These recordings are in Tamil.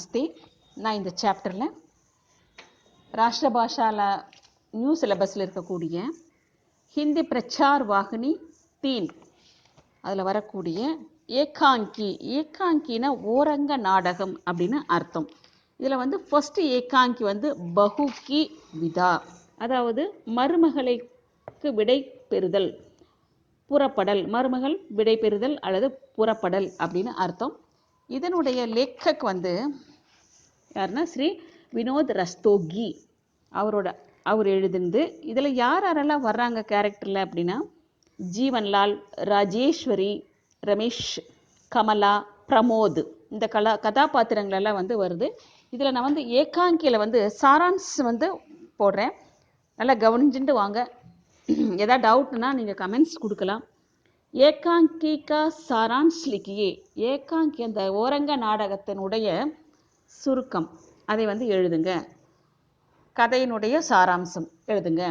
நமஸ்தே. நான் இந்த சாப்டரில் ராஷ்டிரபாஷால நியூ சிலபஸில் இருக்கக்கூடிய ஹிந்தி பிரச்சார் வாகினி 3 அதில் வரக்கூடிய ஏகாங்கினா ஓரங்க நாடகம் அப்படின்னு அர்த்தம். இதில் ஃபர்ஸ்ட் ஏகாங்கி பகு கி விதா, அதாவது மருமகளுக்கு விடை பெறுதல், புறப்படல், மருமகள் விடை பெறுதல் அல்லது புறப்படல் அப்படின்னு அர்த்தம். இதனுடைய லேக்கக் யாருன்னா ஸ்ரீ வினோத் ரஸ்தோகி அவர் எழுதுந்து. இதில் யாரெல்லாம் வர்றாங்க கேரக்டரில் அப்படின்னா ஜீவன்லால், ராஜேஸ்வரி, ரமேஷ், கமலா, பிரமோத், இந்த கதாபாத்திரங்களெல்லாம் வருது. இதில் நான் ஏகாங்கியில் சாரான்ஸ் போடுறேன், நல்லா கவனிச்சுட்டு வாங்க. ஏதாவது டவுட்னா நீங்கள் கமெண்ட்ஸ் கொடுக்கலாம். ஏகாங்கி கா சாரான்ஸ் லிக்கியே, ஏகாங்கி அந்த ஓரங்க நாடகத்தினுடைய சுருக்கம் அதை எழுதுங்க. கதையினுடைய சாராம்சம் எழுதுங்க,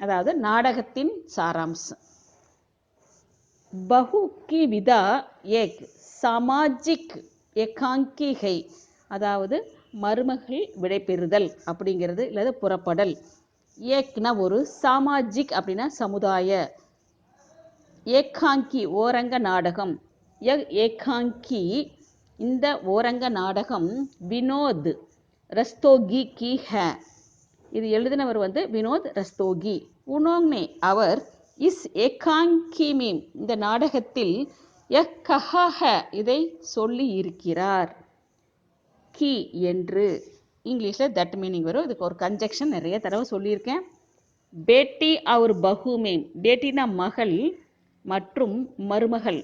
அதாவது நாடகத்தின் சாராம்சம். பகு கி விதா ஏக் சாமாஜிக் ஏகாங்கி ஹை, அதாவது மருமகள் விடைபெறுதல் அப்படிங்கிறது இல்லது புறப்படல். ஏக்னா ஒரு, சாமாஜிக் அப்படின்னா சமுதாய, ஏகாங்கி ஓரங்க நாடகம். ஏகாங்கி இந்த ஓரங்க நாடகம் வினோத் ரஸ்தோகி கி ஹே, இது எழுதினவர் வினோத் ரஸ்தோகி. உனோங்னே அவர் இஸ் ஏகாங்கி மீம், இந்த நாடகத்தில் கஹா ஹே இதை சொல்லி இருக்கிறார். கி என்று இங்கிலீஷில் தட் மீனிங் வரும். இதுக்கு ஒரு கன்ஜெக்ஷன் நிறைய தடவை சொல்லியிருக்கேன். பேட்டி அவர் பகு மீம், பேட்டினா மகள் மற்றும் மருமகள்,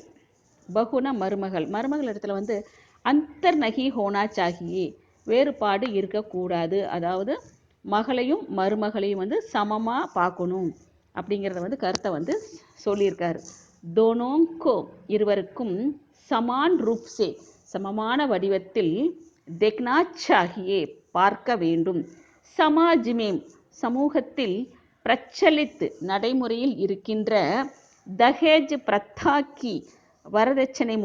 பகுனா மருமகள். மருமகள் இடத்துல அந்தர் நகி ஹோனா சாகியே, வேறுபாடு இருக்கக்கூடாது, அதாவது மகளையும் மருமகளையும் சமமாக பார்க்கணும் அப்படிங்கிறத கருத்தை சொல்லியிருக்காரு. தோனோங்கோ இருவருக்கும் சமான் ரூப்சே, சமமான வடிவத்தில், தெக்னா சாகியே பார்க்க வேண்டும், சமாஜ்மேம் சமூகத்தில், பிரச்சலித் நடைமுறையில் இருக்கின்ற, தஹேஜ் பிரத்தாக்கி வரதட்சணை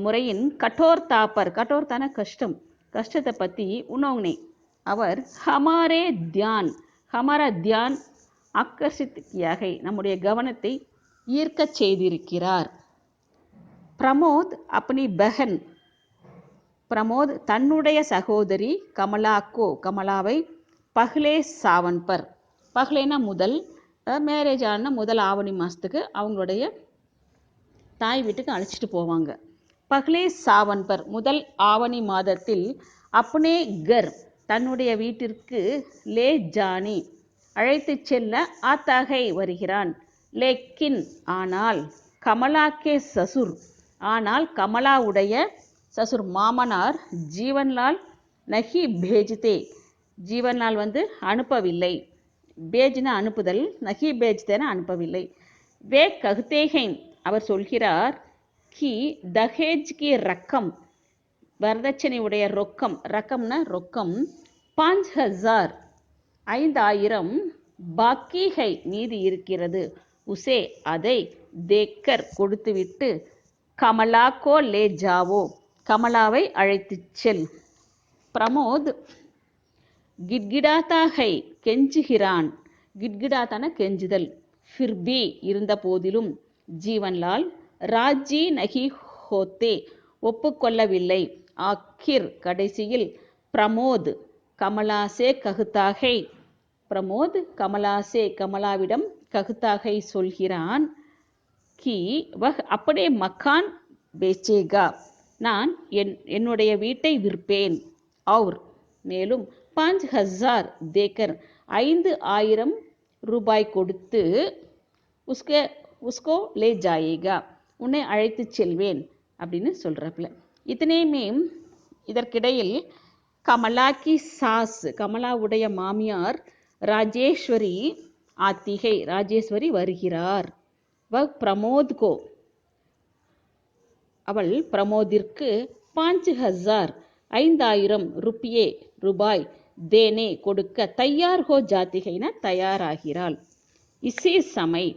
முறையின் கட்டோர்தாப்பர், கட்டோர்தான கஷ்டம், கஷ்டத்தை பற்றி உணவுனே அவர் ஹமாரே தியான் ஆக்கர்ஷித் கியாகை, நம்முடைய கவனத்தை ஈர்க்க செய்திருக்கிறார். பிரமோத் அப்பனி பஹன், பிரமோத் தன்னுடைய சகோதரி கமலாவை பஹ்லே சாவன் பர், பஹ்லேனா முதல், மேரேஜ் ஆன முதல் ஆவணி மாதத்துக்கு அவங்களுடைய தாய் வீட்டுக்கு அழைச்சிட்டு போவாங்க. பஹ்லே சாவன் பர் முதல் ஆவணி மாதத்தில், அப்னே கர் தன்னுடைய வீட்டிற்கு, லே ஜானி அழைத்து செல்ல, ஆத்தாகை வருகிறான், லேக்கின் ஆனால், கமலா கே சசுர் ஆனால் கமலாவுடைய சசுர் மாமனார், ஜீவன்லால் நஹி பேஜ்தே ஜீவன்லால் அனுப்பவில்லை, பேஜ்னா அனுப்புதல், நஹி பேஜ்தேன அனுப்பவில்லை. வே கஹ்தேஹைன் அவர் சொல்கிறார், கி தஹேஜ் கி ரக்கம் வரதட்சணை உடைய ரொக்கம், ரக்கம்னா ரொக்கம், 5000 5000 பாக்கி ஹை மீதி இருக்கிறது, உசே அதை, தேக்கர் கொடுத்துவிட்டு, கமலா கோ லே ஜாவோ கமலாவை அழைத்து செல். பிரமோத் கிட்கிடாத்தா ஹை கெஞ்சுகிறான், கிட்கிடாத்தான கெஞ்சுதல், ஃபிர்பி இருந்த போதிலும், ஜீவன்லால் ராஜி நகி ஹோத்தே ஒப்புக்கொள்ளவில்லை, ஆக்கிர் கடைசியில், பிரமோத் கமலாசே கஹுதாகை பிரமோத் கமலாசே கமலாவிடம் கஹுதாகை சொல்கிறான், கி வஹ் அப்படே மக்கான் பேச்சேகா நான் என்னுடைய வீட்டை விற்பேன், और மேலும் 5000 தேக்கர் 5000 ரூபாய் கொடுத்து, உஸ்கோ லே ஜாயேகா உன்னை அழைத்து செல்வேன் அப்படின்னு சொல்கிறப்பல. இத்தனையுமே இதற்கிடையில் கமலா கி சாஸ் கமலாவுடைய மாமியார் ராஜேஸ்வரி ஆத்திகை ராஜேஸ்வரி வருகிறார். பிரமோத் கோ அவள் பிரமோதிற்கு 5000 5000 ரூபாய் தேனே கொடுக்க தயார் ஹோ ஜாத்திகைனா தயாராகிறாள். இசே சமய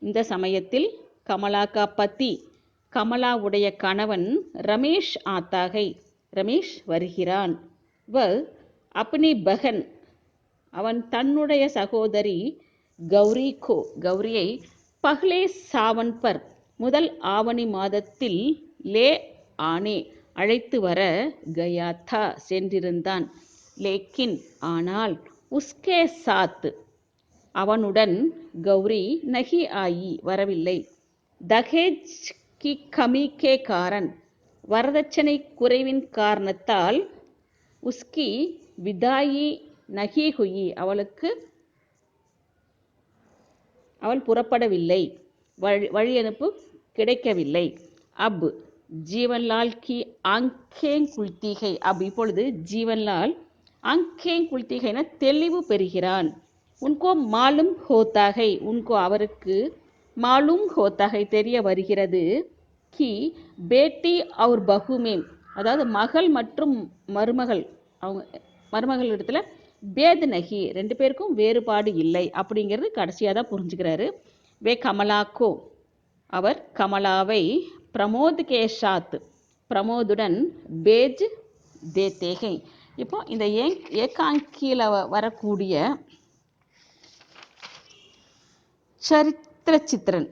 இந்த சமயத்தில் கமலா கா பதி கமலாவுடைய கணவன் ரமேஷ் ஆத்தாகை ரமேஷ் வருகிறான். வ அப்னி பகன் அவன் தன்னுடைய சகோதரி கௌரியை பஹ்லே சாவன் பர் முதல் ஆவணி மாதத்தில் லே ஆனே அழைத்து வர கயா தா சென்றிருந்தான். லேக்கின் ஆனால் உஸ்கே சாத் அவனுடன் கௌரி நகி ஆயி வரவில்லை. தஹேஜ் கி கமி கே காரன் வரதட்சணை குறைவின் காரணத்தால் உஸ்கி விதாயி நகி ஹுயி அவள் புறப்படவில்லை, வழியனுப்பு கிடைக்கவில்லை. அப் ஜீவன்லால் கி ஆங்கேங் குல்திகை இப்பொழுது ஜீவன்லால் ஆங்கேங் குல்திகைன தெளிவு பெறுகிறான். உன்கோ மாலும் ஹோத்தாகை அவருக்கு மாலும் ஹோத்தாகை தெரிய வருகிறது. கி பேட்டி அவர் பகுமேம் அதாவது மகள் மற்றும் மருமகள் இடத்துல பேத் நகி ரெண்டு பேருக்கும் வேறுபாடு இல்லை அப்படிங்கிறது கடைசியாக தான் புரிஞ்சுக்கிறாரு. வே கமலாக்கோ அவர் கமலாவை பிரமோத் கே சாத் பிரமோதுடன் பேஜ் தேத்தேகை. இப்போ இந்த ஏகாங்கியில் வரக்கூடிய சரித்திர சித்திரன்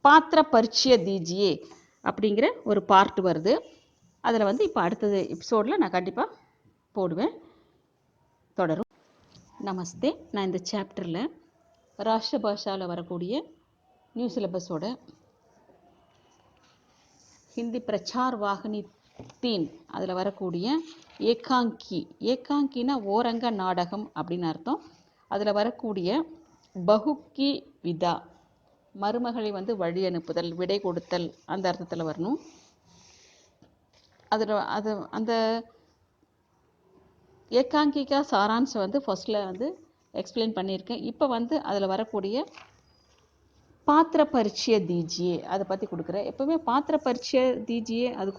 பாத்திர பரிச்சய தீஜியே அப்படிங்கிற ஒரு பார்ட் வருது. அதில் இப்போ அடுத்தது எபிசோடில் நான் கண்டிப்பாக போடுவேன். தொடரும். நமஸ்தே. நான் இந்த சாப்டரில் ராஷ்டிர பாஷாவில் வரக்கூடிய நியூ சிலபஸோட ஹிந்தி பிரச்சார் வாகினி 3 அதில் வரக்கூடிய ஏகாங்கினா ஓரங்க நாடகம் அப்படின்னு அர்த்தம். அதில் வரக்கூடிய பகுக்கி விதா மருமகளை வழி அனுப்புதல், விடை கொடுத்தல் அந்த அர்த்தத்தில் வரணும். அந்த ஏகாங்கிகா சாராம்சம் ஃபர்ஸ்டில் எக்ஸ்பிளைன் பண்ணியிருக்கேன். இப்போ அதில் வரக்கூடிய பாத்திர பரிச்சய தீஜியே அதை பற்றி கொடுக்குறேன். எப்போவுமே பாத்திர பரிச்சய தீஜியே அது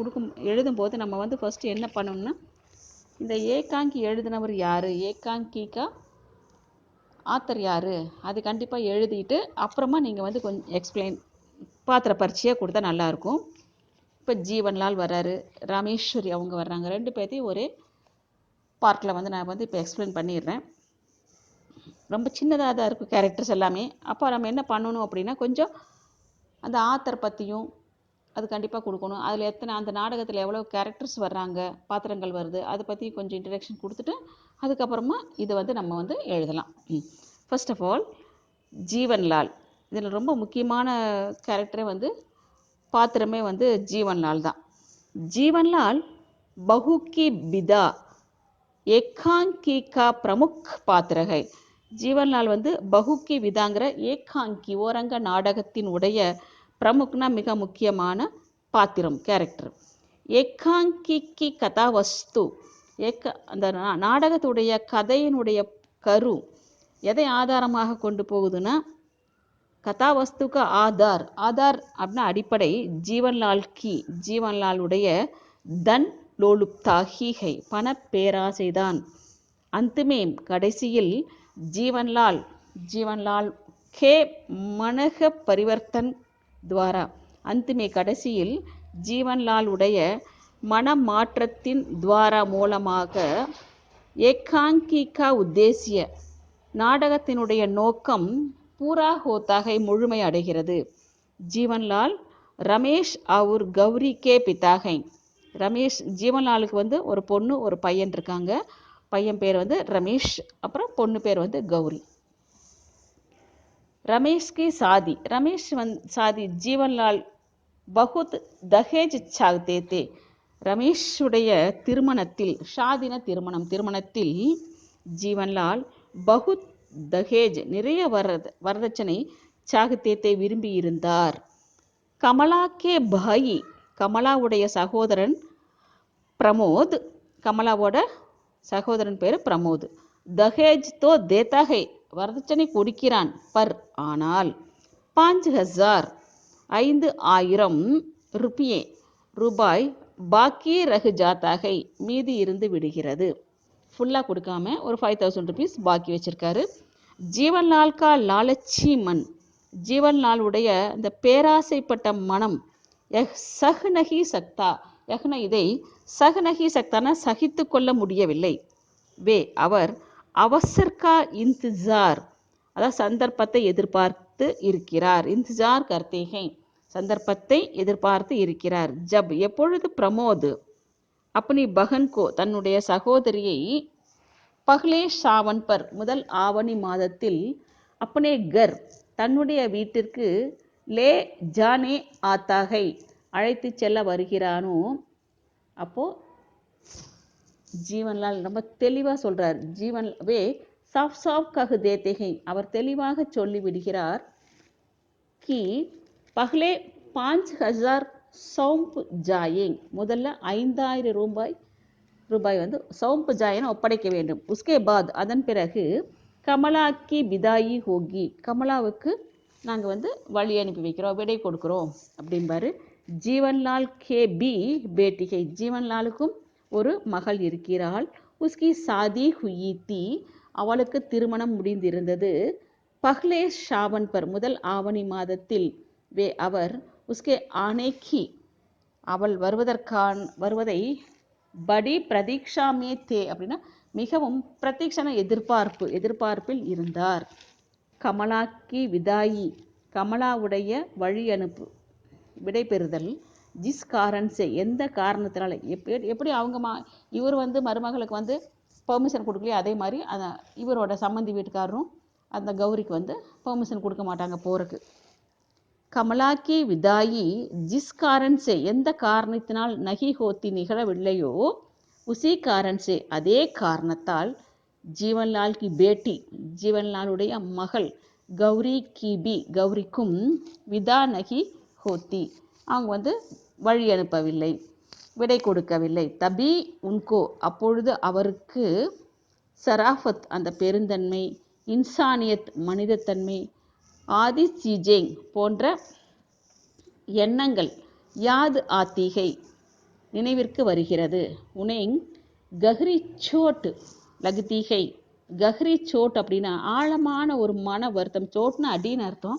எழுதும்போது நம்ம ஃபர்ஸ்ட் என்ன பண்ணணும்னா, இந்த ஏகாங்கி எழுதினவர் யார், ஏகாங்கிகா ஆத்தர் யார், அது கண்டிப்பாக எழுதிட்டு அப்புறமா நீங்கள் கொஞ்சம் எக்ஸ்பிளைன் பாத்திர பரிச்சையாக கொடுத்தா நல்லாயிருக்கும். இப்போ ஜீவன்லால் வர்றாரு, ராமேஸ்வரி அவங்க வர்றாங்க. ரெண்டு பேர்த்தையும் ஒரே பார்ட்டில் நான் இப்போ எக்ஸ்பிளைன் பண்ணிடுறேன். ரொம்ப சின்னதாக தான் இருக்கும் கேரக்டர்ஸ் எல்லாமே. அப்போ நம்ம என்ன பண்ணணும் அப்படின்னா, கொஞ்சம் அந்த ஆத்தர் பற்றியும் அது கண்டிப்பாக கொடுக்கணும். அதில் அந்த நாடகத்தில் எவ்வளோ கேரக்டர்ஸ் வர்றாங்க, பாத்திரங்கள் வருது, அதை பற்றி கொஞ்சம் இன்ட்ரடக்ஷன் கொடுத்துட்டு அதுக்கப்புறமா இதை நம்ம எழுதலாம். ஃபர்ஸ்ட் ஆஃப் ஆல் ஜீவன்லால், இதில் ரொம்ப முக்கியமான கேரக்டரே பாத்திரமே ஜீவன்லால் தான். ஜீவன்லால் பஹு கி பிதா ஏகாங்கி கா பிரமுக் பாத்திரகை. ஜீவன்லால் பஹு கி விதாங்கிற ஏகாங்கி ஓரங்க நாடகத்தின் உடைய பிரமுக்னா மிக முக்கியமான பாத்திரம், கேரக்டர். ஏகாங்கிக்கு கதாவஸ்து அந்த நாடகத்துடைய கதையினுடைய கரு எதை ஆதாரமாக கொண்டு போகுதுன்னா, கதாவஸ்துக்கு ஆதார் அப்படின்னா அடிப்படை ஜீவன்லாலுடைய தன் லோலுப்தாஹிகை பண பேராசைதான். அந்துமேம் கடைசியில் ஜீவன்லால் கே மனக பரிவர்த்தன் துவாரா அந்துமே கடைசியில் ஜீவன்லாலுடைய மனமாற்றத்தின் துவாரா மூலமாக ஏகாங்கிகா உத்தேசிய நாடகத்தினுடைய நோக்கம் பூரா ஹோத்தாகை முழுமை அடைகிறது. ஜீவன்லால் ரமேஷ் அவர் கௌரி கே பிதாகை. ரமேஷ் ஜீவன்லாலுக்கு ஒரு பொண்ணு ஒரு பையன் இருக்காங்க. பையன் பேர் ரமேஷ், அப்புறம் பொண்ணு பேர் கௌரி. ரமேஷ் கி சாதி சாதி ஜீவன்லால் பகுத் தஹேஜ் சாக்தே தே. ரமேஷுடைய திருமணத்தில் திருமணத்தில் ஜீவன்லால் பகுத் தஹேஜ் நிறைய வரதட்சணை சாக்தேத்தை விரும்பி இருந்தார். கமலா கே பாயி கமலாவுடைய சகோதரன் பிரமோத், கமலாவோட சகோதரன் பேர் பிரமோத். தஹேஜ் தோ தேதாகை வரதட்சணை கொடுக்கிறான், பர் ஆனால் 5000 ரூபாய் பாக்கி ரகு ஜாத்தாகை மீதி இருந்து விடுகிறது. ஃபுல்லாக கொடுக்காம ஒரு 5000 rupees பாக்கி வச்சிருக்காரு. ஜீவன்லால் கா லாலச்சி மன் ஜீவன்லாலுடைய இந்த பேராசைப்பட்ட மனம் சஹ் நஹி சக்தா யஹ்ன இதை சகனகி சக்தான சகித்து கொள்ள முடியவில்லை. வே அவர் அவசர்கா இன்திஜார் அதாவது சந்தர்ப்பத்தை எதிர்பார்த்து இருக்கிறார். இன்திஜார் கர்த்தேகை சந்தர்ப்பத்தை எதிர்பார்த்து இருக்கிறார். ஜப் எப்பொழுது பிரமோத் அப்பனி பகன்கோ தன்னுடைய சகோதரியை பஹ்லே ஷாவன் பர் முதல் ஆவணி மாதத்தில் அப்பனே கர் தன்னுடைய வீட்டிற்கு லே ஜானே ஆத்தாகை அழைத்து செல்ல வருகிறானோ அப்போது ஜீவன்லால் ரொம்ப தெளிவாக சொல்கிறார். ஜீவன் வே சாஃப் சாஃப் கஹ் தேத்தேகை அவர் தெளிவாக சொல்லிவிடுகிறார். கி பஹ்லே 5000 சௌம்ப் ஜாயேங் முதல்ல 5000 ரூபாய் வந்து சௌம்ப் ஜாயனை ஒப்படைக்க வேண்டும். உஸ்கே பாத் அதன் பிறகு கமலா கி பிதாயி ஹோகி கமலாவுக்கு நாங்கள் வந்து வழி அனுப்பி வைக்கிறோம், விடை கொடுக்குறோம் அப்படின்பாரு. ஜீவன்லால் கே பி பேட்டிகை ஜீவன்லாலுக்கும் ஒரு மகள் இருக்கிறாள். உஸ்கி சாதி ஹுயி தி அவளுக்கு திருமணம் முடிந்திருந்தது. பஹ்லே ஷாவன் பர் முதல் ஆவணி மாதத்தில் வே அவர் உஸ்கே ஆனேக்கி அவள் வருவதை படி பிரதீக்ஷாமே தே அப்படின்னா மிகவும் பிரதீக்ஷண எதிர்பார்ப்பில் இருந்தார். கமலாக்கி விதாயி கமலாவுடைய வழி அனுப்பு விடைபெறுதல். ஜிஸ் காரன்சே எந்த காரணத்தினால எப்படி அவங்க இவர் வந்து மருமகளுக்கு வந்து பெர்மிஷன் கொடுக்கலையே அதே மாதிரி இவரோட சம்மந்தி வீட்டுக்காரரும் அந்த கௌரிக்கு வந்து பெர்மிஷன் கொடுக்க மாட்டாங்க போகிறக்கு. கமலாக்கி விதாயி ஜிஸ் காரன்சே எந்த காரணத்தினால் நகி ஹோத்தி நிகழவில்லையோ உசி காரன்சே அதே காரணத்தால் ஜீவன்லால் கி பேட்டி ஜீவன்லாலுடைய மகள் கௌரி கீபி கௌரிக்கும் விதா நகி ஹோத்தி அவங்க வந்து வழி அனுப்பவில்லை, விடை கொடுக்கவில்லை. தபி உன்கோ அப்பொழுது அவருக்கு சராஃபத் அந்த பெருந்தன்மை, இன்சானியத் மனிதத்தன்மை, ஆதி சீஜேங் போன்ற எண்ணங்கள் யாது ஆத்திகை நினைவிற்கு வருகிறது. உனேங் கஹ்ரி சோட் லகுதீகை கஹ்ரி சோட் அப்படின்னா ஆழமான ஒரு மன வருத்தம். சோட்னா அடின்னு அர்த்தம்.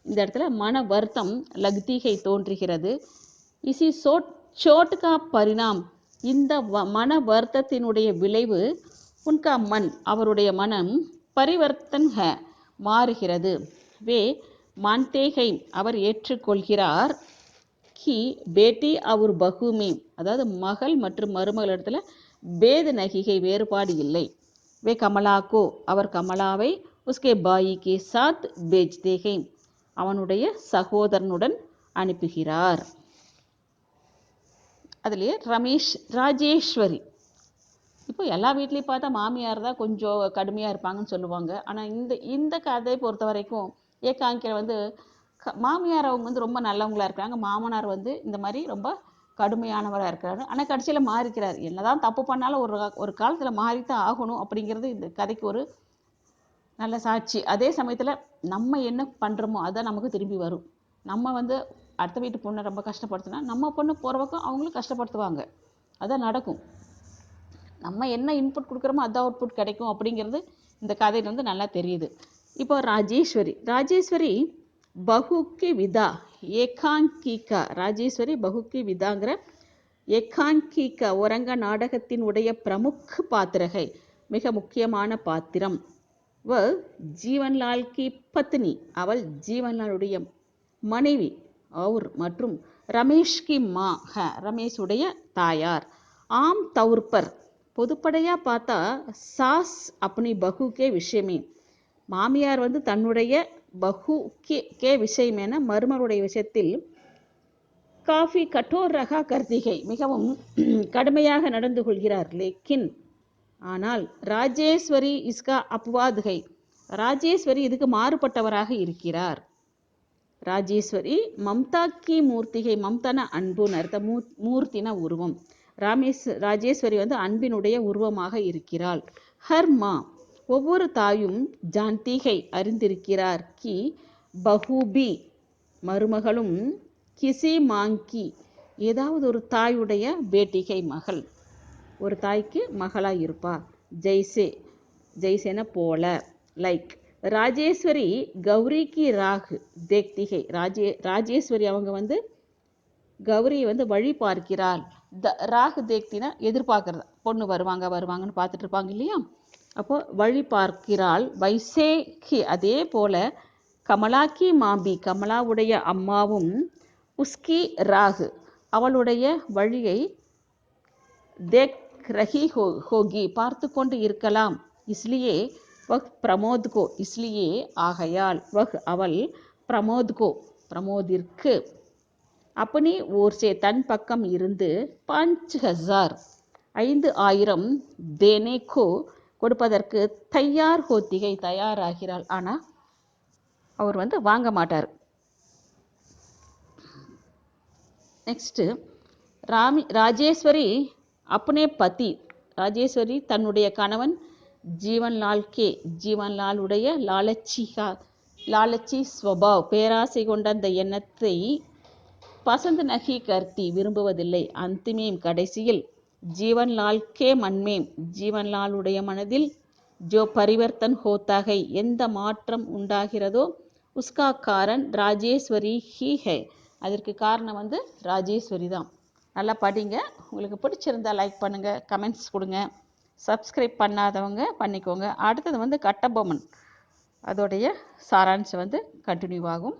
இந்த இடத்துல மன வருத்தம் லகுதீகை தோன்றுகிறது. இசி சோட்டுக்கா பரிணாம் இந்த மன வருத்தத்தினுடைய விளைவு உன்கா மன் அவருடைய மனம் பரிவர்த்தன் மாறுகிறது. வே மான்தேகை அவர் ஏற்றுக்கொள்கிறார். கி பேட்டி அவர் பகுமே அதாவது மகள் மற்றும் மருமகள் இடத்துல பேத நகிகை வேறுபாடு இல்லை. வே கமலாக்கோ அவர் கமலாவை உஸ்கே பாயி கே சாத் பேஜ்தேகை அவனுடைய சகோதரனுடன் அனுப்புகிறார். அதுலேயே ராஜேஸ்வரி இப்போ எல்லா வீட்லேயும் பார்த்தா மாமியார் தான் கொஞ்சம் கடுமையாக இருப்பாங்கன்னு சொல்லுவாங்க. ஆனால் இந்த கதையை பொறுத்த வரைக்கும் ஏகாங்கியில் வந்து மாமியார் அவங்க வந்து ரொம்ப நல்லவங்களாக இருக்கிறாங்க, மாமனார் வந்து இந்த மாதிரி ரொம்ப கடுமையானவராக இருக்கிறாரு. ஆனால் கடைசியில் மாறிக்கிறார். என்னதான் தப்பு பண்ணாலும் ஒரு காலத்தில் மாறித்தான் ஆகணும் அப்படிங்கிறது இந்த கதைக்கு ஒரு நல்ல சாட்சி. அதே சமயத்தில் நம்ம என்ன பண்ணுறோமோ அதுதான் நமக்கு திரும்பி வரும். நம்ம வந்து அடுத்த வீட்டு பொண்ணை ரொம்ப கஷ்டப்படுத்தினா நம்ம பொண்ணு போகிற பக்கம் அவங்களும் கஷ்டப்படுத்துவாங்க. அதான் நடக்கும். நம்ம என்ன இன்புட் கொடுக்குறோமோ அதான் அவுட்புட் கிடைக்கும் அப்படிங்கிறது இந்த கதையில் வந்து நல்லா தெரியுது. இப்போ ராஜேஸ்வரி பகுக்கி விதா ஏகாங்கிகா ராஜேஸ்வரி பகுக்கி விதாங்கிற ஏகாங்கிகா ஒரங்க நாடகத்தின் உடைய பிரமுக் பாத்திரகை மிக முக்கியமான பாத்திரம். வ ஜீவன்லால் கி பத்னி அவள் ஜீவன்லாலுடைய மனைவி அவர் மற்றும் ரமேஷ் கி மா ரமேஷுடைய தாயார். ஆம் தௌர்பர் பொதுப்படையாக பார்த்தா சாஸ் அப்பனி பகு கே விஷயமே மாமியார் வந்து தன்னுடைய பகு கே விஷயமேன மருமருடைய விஷயத்தில் காஃபி கட்டோர் ரகா கர்த்திகை மிகவும் கடுமையாக நடந்து கொள்கிறார். லேக்கின் ஆனால் ராஜேஸ்வரி இஸ்கா அப்வாதுகை ராஜேஸ்வரி இதுக்கு மாறுபட்டவராக இருக்கிறார். ராஜேஸ்வரி மம்தா கி மூர்த்திகை மம்தான அன்புன்னு அர்த்தம், மூர்த்தின உருவம். ராஜேஸ்வரி வந்து அன்பினுடைய உருவமாக இருக்கிறாள். ஹர்மா ஒவ்வொரு தாயும் ஜான்திகை அறிந்திருக்கிறார். கி பஹூபி மருமகளும் கிசி மாங்கி ஏதாவது ஒரு தாயுடைய பேட்டிகை மகள் ஒரு தாய்க்கு மகளாக இருப்பா. ஜெய்சேன போல லைக். ராஜேஸ்வரி கௌரிக்கு ராக் தேக்திகை ராஜேஸ்வரி அவங்க வந்து கௌரியை வந்து வழி பார்க்கிறாள். ராகு தேக்தினா எதிர்பார்க்கறது, பொண்ணு வருவாங்கன்னு பார்த்துட்டு இருப்பாங்க இல்லையா. அப்போ வழி பார்க்கிறாள். வைசேகி அதே போல கமலாக்கி மாபி கமலாவுடைய அம்மாவும் உஸ்கி ராகு அவளுடைய வழியை தேக் ரஹி ஹோகி பார்த்து கொண்டு இருக்கலாம். இஸ்லியே வஹ் பிரமோத்கோ இஸ்லியே ஆகையால் வஹ் அவள் பிரமோதிற்கு அப்பனி ஓர்சே தன் பக்கம் இருந்து 5000 5000 தேனேகோ கொடுப்பதற்கு தயாராகிறாள். ஆனால் அவர் வாங்க மாட்டார். நெக்ஸ்ட்டு ராஜேஸ்வரி அப்பனே பதி ராஜேஸ்வரி தன்னுடைய கணவன் ஜீவன்லாலுடைய லாலச்சி ஸ்வபாவ் பேராசை கொண்ட அந்த எண்ணத்தை பசந்த் நகி கர்த்தி விரும்புவதில்லை. அந்திமேம் கடைசியில் ஜீவன்லால் கே மன்மேம் ஜீவன்லாலுடைய மனதில் ஜோ பரிவர்த்தன் ஹோத்தாகை எந்த மாற்றம் உண்டாகிறதோ உஸ்கா காரன் ராஜேஸ்வரி ஹி ஹை அதற்கு காரணம் ராஜேஸ்வரி தான். நல்லா படிங்க. உங்களுக்கு பிடிச்சிருந்தா லைக் பண்ணுங்கள், கமெண்ட்ஸ் கொடுங்க. சப்ஸ்கிரைப் பண்ணாதவங்க பண்ணிக்கோங்க. அடுத்தது கட்டபொம்மன் அதோடைய சாராம்சம் கண்டினியூ ஆகும்.